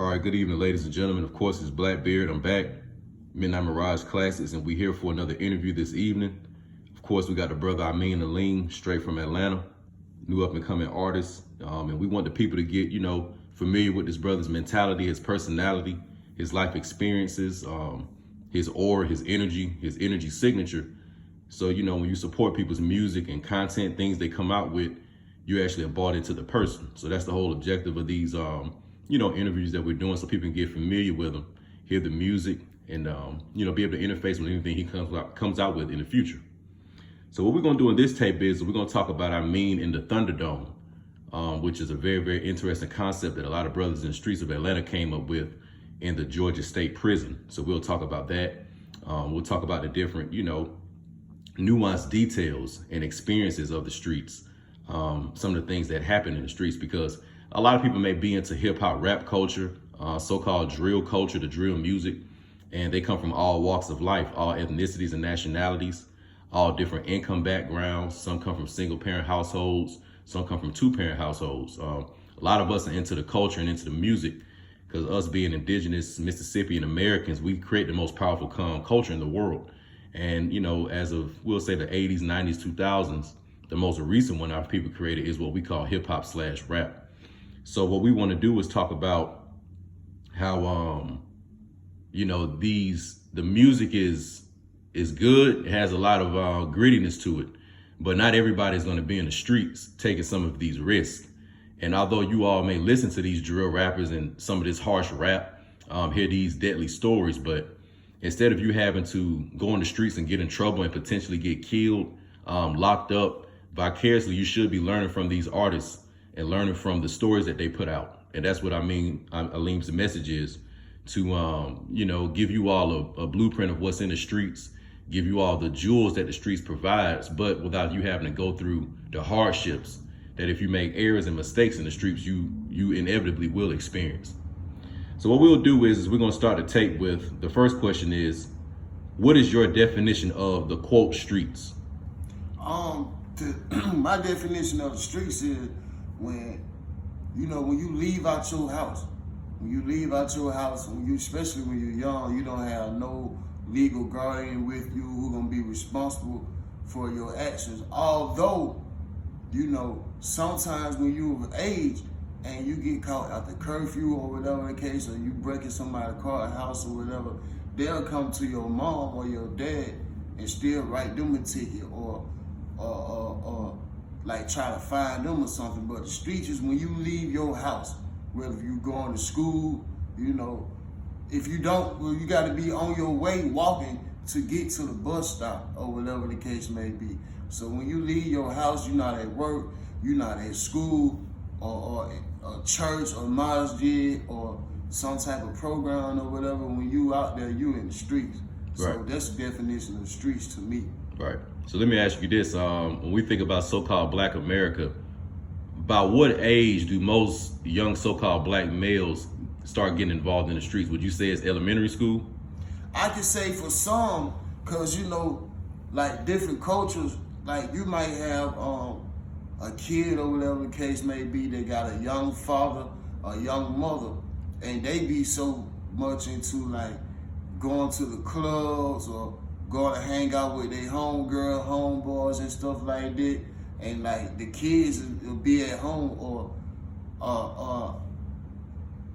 All right, good evening, ladies and gentlemen. Of course, it's Blackbeard. I'm back, Midnight Mirage Classics, and we're here for another interview this evening. Of course, we got the brother Ameen Alim, straight from Atlanta, new up-and-coming artist. And we want the people to get, familiar with this brother's mentality, his personality, his life experiences, his aura, his energy signature. So, when you support people's music and content, things they come out with, you actually are bought into the person. So that's the whole objective of these, interviews that we're doing, so people can get familiar with him, hear the music, and be able to interface with anything he comes out with in the future. So what we're gonna do in this tape is we're gonna talk about Ameen in the ThunderDorm, which is a very, very interesting concept that a lot of brothers in the streets of Atlanta came up with in the Georgia State Prison. So we'll talk about that. We'll talk about the different, nuanced details and experiences of the streets, some of the things that happen in the streets, because a lot of people may be into hip hop rap culture, so-called drill culture, the drill music, and they come from all walks of life, all ethnicities and nationalities, all different income backgrounds. Some come from single parent households, some come from two-parent households. A lot of us are into the culture and into the music because us being indigenous Mississippian Americans, we create the most powerful culture in the world. And, as of, we'll say the 80s, 90s, 2000s, the most recent one our people created is what we call hip hop / rap. So what we want to do is talk about how, the music is good. It has a lot of grittiness to it, but not everybody's going to be in the streets taking some of these risks. And although you all may listen to these drill rappers and some of this harsh rap, hear these deadly stories, but instead of you having to go in the streets and get in trouble and potentially get killed, locked up, vicariously, you should be learning from these artists and learning from the stories that they put out. And that's what Alim's message is, to, give you all a blueprint of what's in the streets, give you all the jewels that the streets provides, but without you having to go through the hardships that if you make errors and mistakes in the streets, you inevitably will experience. So what we'll do is we're gonna start the tape with, the first question is, what is your definition of the quote streets? My definition of the streets is when you leave out your house. When you leave out your house, especially when you're young, you don't have no legal guardian with you who's gonna be responsible for your actions. Although, sometimes when you're of age and you get caught at the curfew or whatever the case, or you breaking somebody's car, house or whatever, they'll come to your mom or your dad and still write them a ticket or like try to find them or something. But the streets is when you leave your house, whether you going to school, if you don't, well, you got to be on your way walking to get to the bus stop or whatever the case may be. So when you leave your house, you're not at work, you're not at school or a church or masjid or some type of program or whatever. When you out there, you in the streets. Right. So that's the definition of the streets to me. Right. So let me ask you this. When we think about so-called Black America, about what age do most young so-called Black males start getting involved in the streets? Would you say it's elementary school? I could say for some, because, like different cultures, like you might have a kid or whatever the case may be, they got a young father, a young mother, and they be so much into like going to the clubs or going to hang out with their homegirl, homeboys and stuff like that. And like the kids will be at home or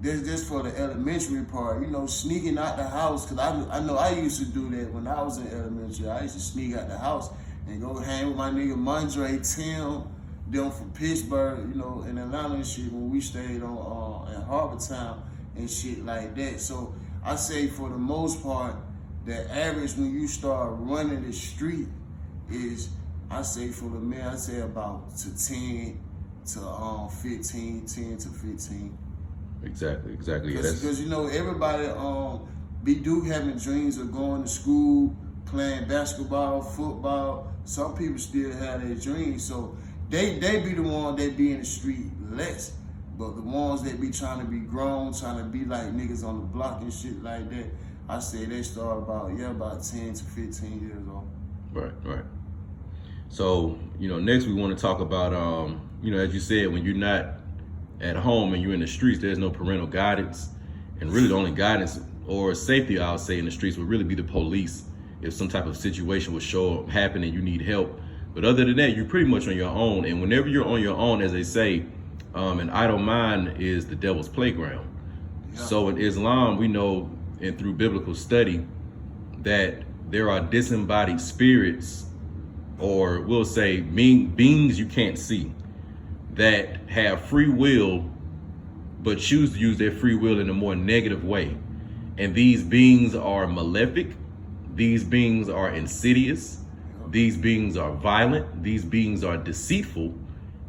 this for the elementary part, sneaking out the house. Cause I know I used to do that when I was in elementary. I used to sneak out the house and go hang with my nigga Mondre, Tim, them from Pittsburgh, in Atlanta and shit when we stayed on in Harbor Town and shit like that. So I say for the most part, the average when you start running the street is, I say for the men, I say about to 10 to 15, 10 to 15. Exactly. Because everybody do having dreams of going to school, playing basketball, football. Some people still have their dreams, so they be the ones that be in the street less. But the ones that be trying to be grown, trying to be like niggas on the block and shit like that, I say they start about 10 to 15 years old. Right. So, next we want to talk about, as you said, when you're not at home and you're in the streets, there's no parental guidance. And really the only guidance or safety, I'll say, in the streets would really be the police if some type of situation would show up, happen, and you need help. But other than that, you're pretty much on your own. And whenever you're on your own, as they say, an idle mind is the devil's playground. Yeah. So in Islam, we know, and through biblical study, that there are disembodied spirits, or we'll say beings you can't see, that have free will, but choose to use their free will in a more negative way. And these beings are malefic. These beings are insidious. These beings are violent. These beings are deceitful.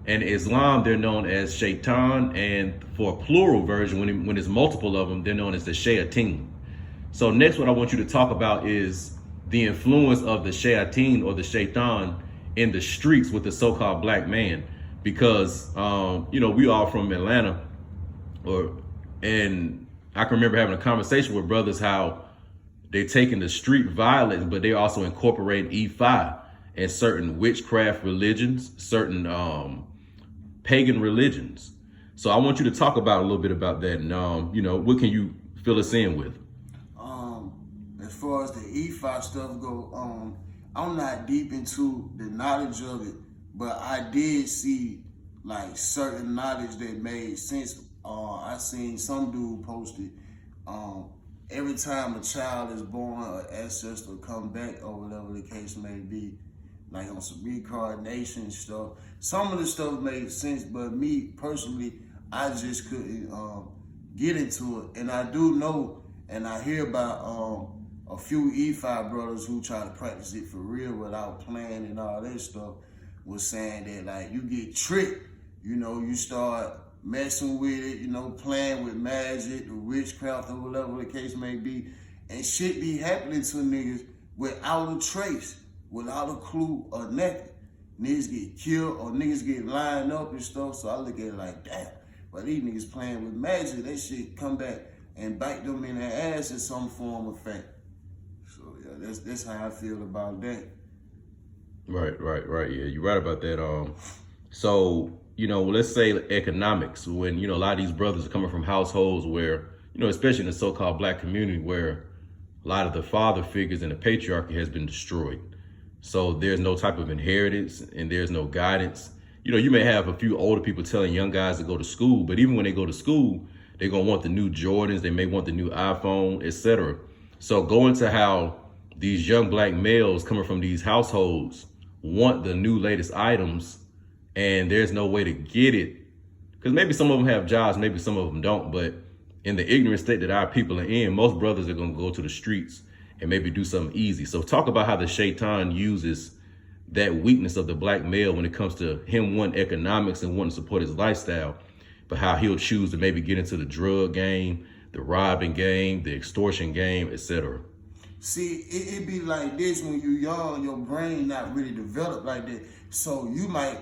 And in Islam, they're known as Shaytan. And for a plural version, when there's multiple of them, they're known as the Shaytan. So next, what I want you to talk about is the influence of the Shaytan or the Shaytan in the streets with the so-called black man. Because, we all from Atlanta, and I can remember having a conversation with brothers how they're taking the street violence, but they also incorporate E5 and certain witchcraft religions, certain pagan religions. So I want you to talk about a little bit about that, and what can you fill us in with? As far as the E5 stuff go, I'm not deep into the knowledge of it, but I did see like certain knowledge that made sense. I seen some dude posted, every time a child is born, an ancestor come back, or whatever the case may be, like on some reincarnation stuff. Some of the stuff made sense, but me personally, I just couldn't get into it. And I do know, and I hear about a few E5 brothers who try to practice it for real without planning and all that stuff, was saying that like you get tricked, you start messing with it, playing with magic or witchcraft or whatever the case may be, and shit be happening to niggas without a trace, without a clue or nothing. Niggas get killed or niggas get lined up and stuff, so I look at it like, damn, but these niggas playing with magic, that shit come back and bite them in their ass in some form of fact. So yeah, that's how I feel about that. Right. Yeah, you're right about that. So, let's say economics, when, a lot of these brothers are coming from households where, especially in the so-called black community, where a lot of the father figures in the patriarchy has been destroyed. So there's no type of inheritance and there's no guidance. You may have a few older people telling young guys to go to school, but even when they go to school, they're going to want the new Jordans. They may want the new iPhone, etc. So go into how these young black males coming from these households want the new latest items, and there's no way to get it. Because maybe some of them have jobs, maybe some of them don't. But in the ignorant state that our people are in, most brothers are going to go to the streets and maybe do something easy. So talk about how the Shaytan uses that weakness of the black male when it comes to him wanting economics and wanting to support his lifestyle, but how he'll choose to maybe get into the drug game, the robbing game, the extortion game, etc. See, it be like this when you young, your brain not really developed like that. So you might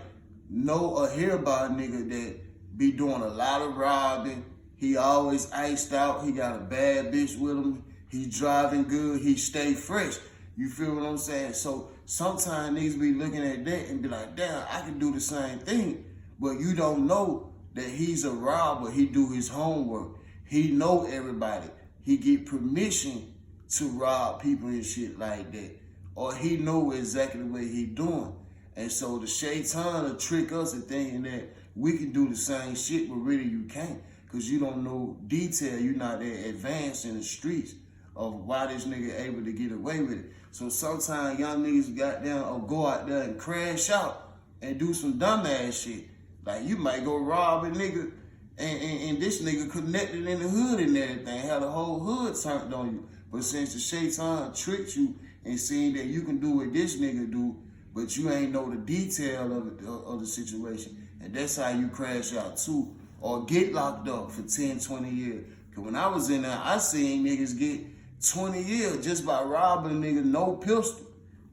know or hear about a nigga that be doing a lot of robbing. He always iced out. He got a bad bitch with him. He driving good. He stay fresh. You feel what I'm saying? So sometimes niggas be looking at that and be like, damn, I can do the same thing. But you don't know that he's a robber. He do his homework. He know everybody. He get permission to rob people and shit like that. Or he know exactly what he doing. And so the Shaytan will trick us into thinking that we can do the same shit, but really you can't. Because you don't know detail. You're not that advanced in the streets of why this nigga able to get away with it. So sometimes young niggas got down or go out there and crash out and do some dumbass shit. Like you might go rob a nigga and this nigga connected in the hood and everything, had the whole hood turned on you. But since the Shaytan tricked you and seen that you can do what this nigga do, but you ain't know the detail of the situation, and that's how you crash out too, or get locked up for 10, 20 years. Because when I was in there, I seen niggas get 20 years just by robbing a nigga no pistol.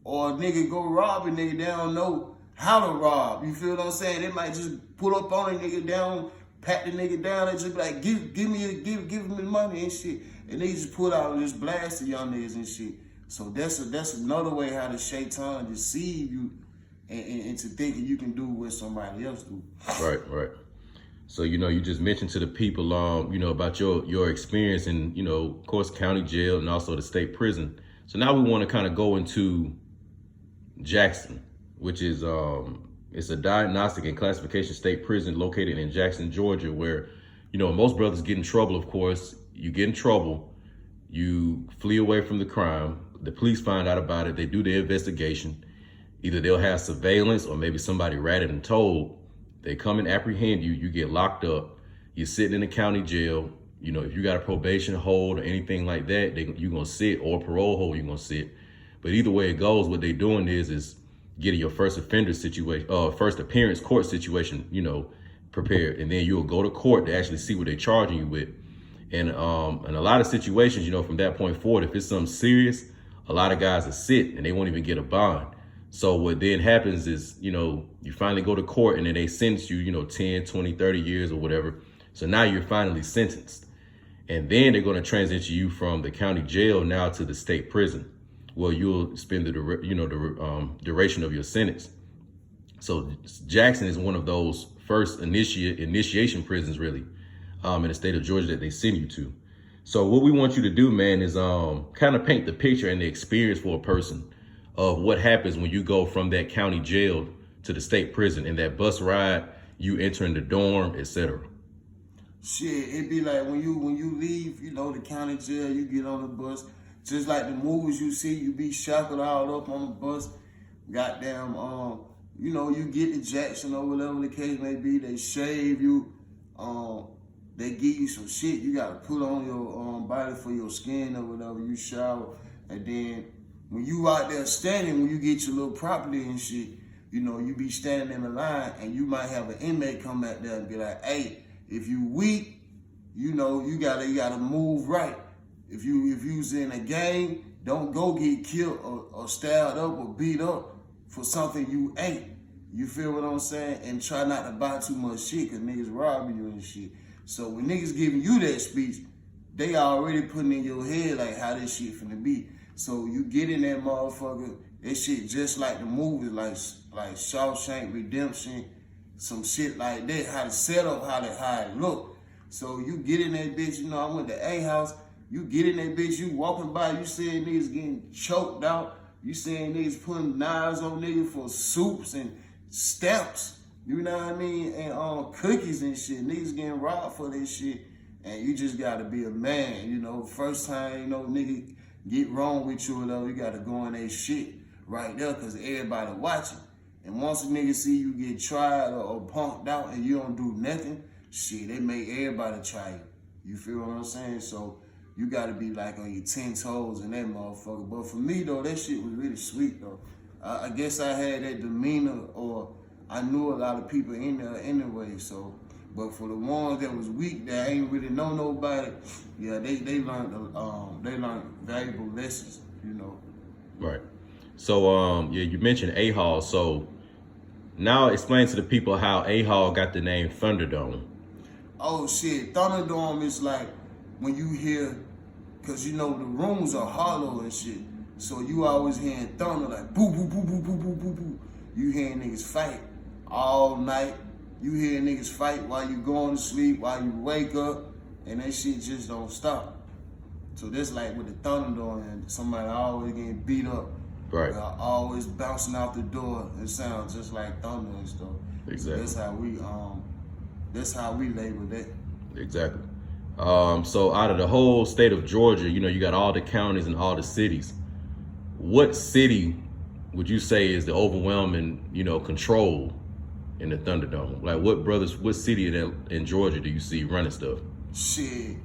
Or a nigga go rob a nigga, they don't know how to rob. You feel what I'm saying? They might just pull up on a nigga down, pat the nigga down, and just be like, give him the money and shit. And they just pull out and just blast the young niggas and shit. So that's another way how the Shaytan deceive you into thinking you can do what somebody else do. Right. So, you just mentioned to the people, about your experience in, of course, county jail and also the state prison. So now we want to kind of go into Jackson, which is it's a diagnostic and classification state prison located in Jackson, Georgia, where, most brothers get in trouble, of course. You get in trouble, you flee away from the crime, the police find out about it, they do their investigation. Either they'll have surveillance or maybe somebody ratted and told. They come and apprehend you, you get locked up, you're sitting in the county jail. If you got a probation hold or anything like that, you're gonna sit, or a parole hold, you're gonna sit. But either way it goes, what they're doing is getting your first offender situation, first appearance court situation, prepared. And then you'll go to court to actually see what they're charging you with. And in a lot of situations, from that point forward, if it's something serious, a lot of guys will sit and they won't even get a bond. So what then happens is, you finally go to court and then they sentence you, 10, 20, 30 years or whatever. So now you're finally sentenced. And then they're going to transition you from the county jail now to the state prison. Well, you'll spend the duration of your sentence. So Jackson is one of those first initiation prisons, really, in the state of Georgia that they send you to. So what we want you to do, man, is kind of paint the picture and the experience for a person of what happens when you go from that county jail to the state prison, and that bus ride, you entering the dorm, etc. Shit, it be like when you leave, the county jail, you get on the bus. Just like the movies you see, you be shackled all up on the bus. Goddamn, you get to Jackson or whatever the case may be. They shave you. They give you some shit you gotta put on your body for your skin or whatever. You shower, and then when you out there standing, when you get your little property and shit, you be standing in the line, and you might have an inmate come back there and be like, "Hey, if you weak, you gotta move right. If you's in a gang, don't go get killed or stabbed up or beat up for something you ain't." You feel what I'm saying? And try not to buy too much shit, cause niggas robbing you and shit. So when niggas giving you that speech, they already putting in your head like how this shit finna be. So you get in that motherfucker, that shit just like the movies, like Shawshank Redemption, some shit like that, how to set up, how it look. So you get in that bitch, I went to A house, you get in that bitch, you walking by, you seeing niggas getting choked out, you seeing niggas putting knives on niggas for soups and stamps, you know what I mean, and cookies and shit. Niggas getting robbed for this shit, and you just gotta be a man, First time, nigga get wrong with you or whatever, you gotta go in that shit right there, cause everybody watching. And once a nigga see you get tried or punked out and you don't do nothing, shit, they make everybody try you. You feel what I'm saying? So you gotta be like on your 10 toes in that motherfucker. But for me though, that shit was really sweet though. I guess I had that demeanor, or I knew a lot of people in there anyway, so. But for the ones that was weak, that ain't really know nobody, yeah, they learned valuable lessons, Right. So you mentioned A-Hall. So now explain to the people how A-Hall got the name ThunderDorm. Oh shit, ThunderDorm is like when you hear, cause the rooms are hollow and shit, so you always hearing thunder like boo boo boo boo boo boo boo boo. You hearing niggas fight all night. You hear niggas fight while you going to sleep, while you wake up, and that shit just don't stop. So that's like with the ThunderDorm, and somebody always getting beat up. Right. Always bouncing out the door. It sounds just like thunder and stuff. Exactly. So that's how we label that. Exactly. So out of the whole state of Georgia, you got all the counties and all the cities. What city would you say is the overwhelming, control in the ThunderDorm? Like what city in Georgia do you see running stuff? Shit.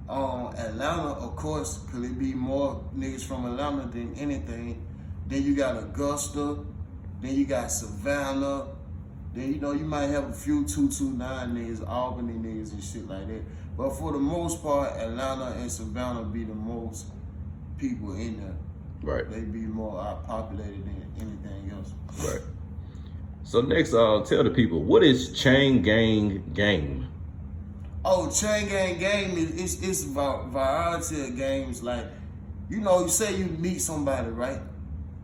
Atlanta, of course, cause it be more niggas from Atlanta than anything. Then you got Augusta, then you got Savannah, then you might have a few 229 niggas, Albany niggas and shit like that. But for the most part, Atlanta and Savannah be the most people in there. Right. They be more populated than anything else. Right. So next, tell the people, what is Chain Gang Game? Oh, Chain Gang Game it's a variety of games. Like, you say you meet somebody, right?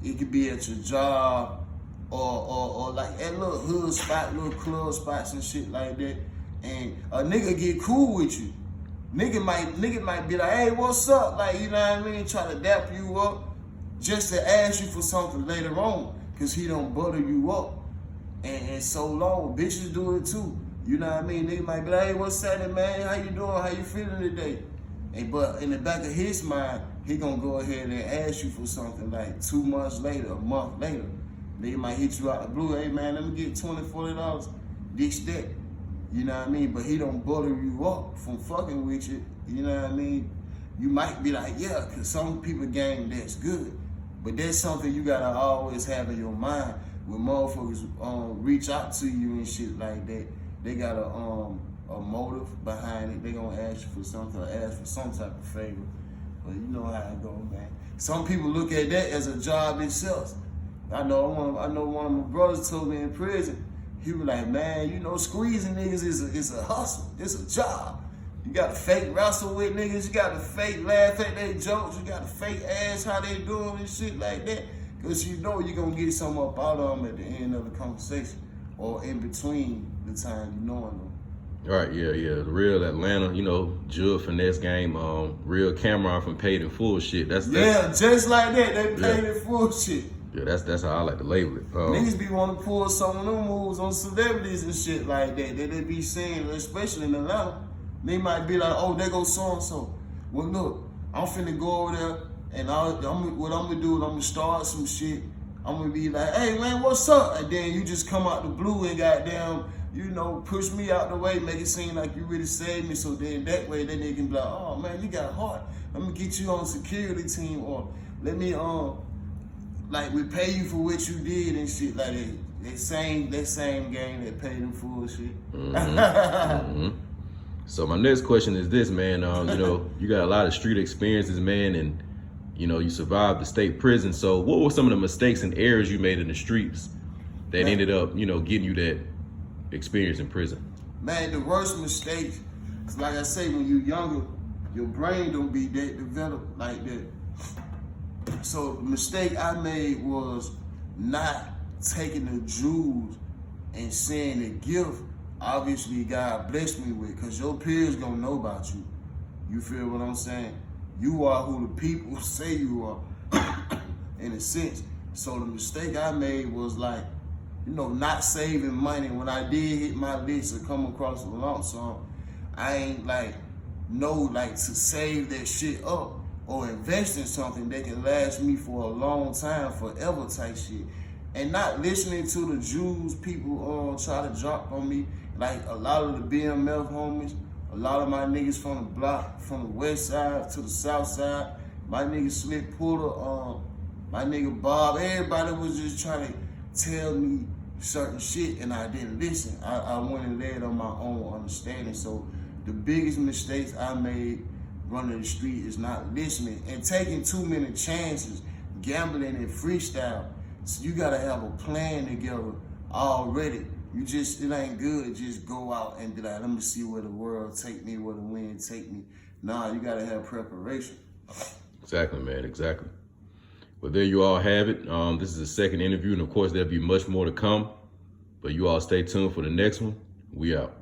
It could be at your job or like at little hood spot, little club spots and shit like that. And a nigga get cool with you. Nigga might be like, hey, what's up? Like, you know what I mean? Try to dap you up just to ask you for something later on, cause he don't butter you up. And so long, bitches do it too. You know what I mean? Nigga might be like, hey, what's happening, man? How you doing? How you feeling today? But in the back of his mind, he gonna go ahead and ask you for something like 2 months later, a month later. Nigga might hit you out the blue, hey man, let me get $20, $40, this, that. You know what I mean? But he don't butter you up from fucking with you. You know what I mean? You might be like, yeah, cause some people game that's good. But that's something you gotta always have in your mind. When motherfuckers reach out to you and shit like that, they got a motive behind it. They gonna ask you for something or ask for some type of favor. But you know how it goes, man. Some people look at that as a job itself. I know one of my brothers told me in prison, he was like, man, you know, squeezing niggas is a hustle. It's a job. You got to fake wrestle with niggas. You got to fake laugh at their jokes. You got to fake ask how they doing and shit like that. Because you know you're going to get something up out of them at the end of the conversation or in between the time you knowing them. Right, yeah. The real Atlanta, you know, Jug Finesse game, real Cameron from Paid in Full shit. That's just like that. They paid in full shit. Yeah, that's how I like to label it. Niggas be wanting to pull some of them moves on celebrities and shit like that they be saying, especially in Atlanta. They might be like, oh, there goes so-and-so. Well, look, I'm finna go over there, and what I'm gonna do is I'm gonna start some shit. I'm gonna be like, hey, man, what's up? And then you just come out the blue and goddamn, you know, push me out the way, make it seem like you really saved me. So then that way, then they can be like, oh, man, you got heart. I'm gonna get you on security team, or let me, like, we pay you for what you did and shit like that. That same game that paid them full shit. Mm-hmm. So my next question is this, man. You know, you got a lot of street experiences, man, and you know, you survived the state prison. So what were some of the mistakes and errors you made in the streets that ended up, you know, getting you that experience in prison? Man, the worst mistake, cause like I say, when you're younger, your brain don't be that developed like that. So the mistake I made was not taking the jewels and saying the gift, obviously God blessed me with, cause your peers gonna know about you. You feel what I'm saying? You are who the people say you are, in a sense. So the mistake I made was like, you know, not saving money. When I did hit my list or come across a lump sum, I ain't like to save that shit up or invest in something that can last me for a long time, forever type shit. And not listening to the jewels people try to drop on me. Like a lot of the BMF homies, a lot of my niggas from the block, from the west side to the south side, my nigga Slick Puller, my nigga Bob, everybody was just trying to tell me certain shit and I didn't listen. I went and led on my own understanding. So the biggest mistakes I made running the street is not listening and taking too many chances, gambling and freestyle. So you gotta have a plan together already. It ain't good to just go out and be like, let me see where the world take me, where the wind take me. Nah, you gotta have preparation. Exactly, man, exactly. Well, there you all have it. This is the second interview, and of course, there'll be much more to come. But you all stay tuned for the next one. We out.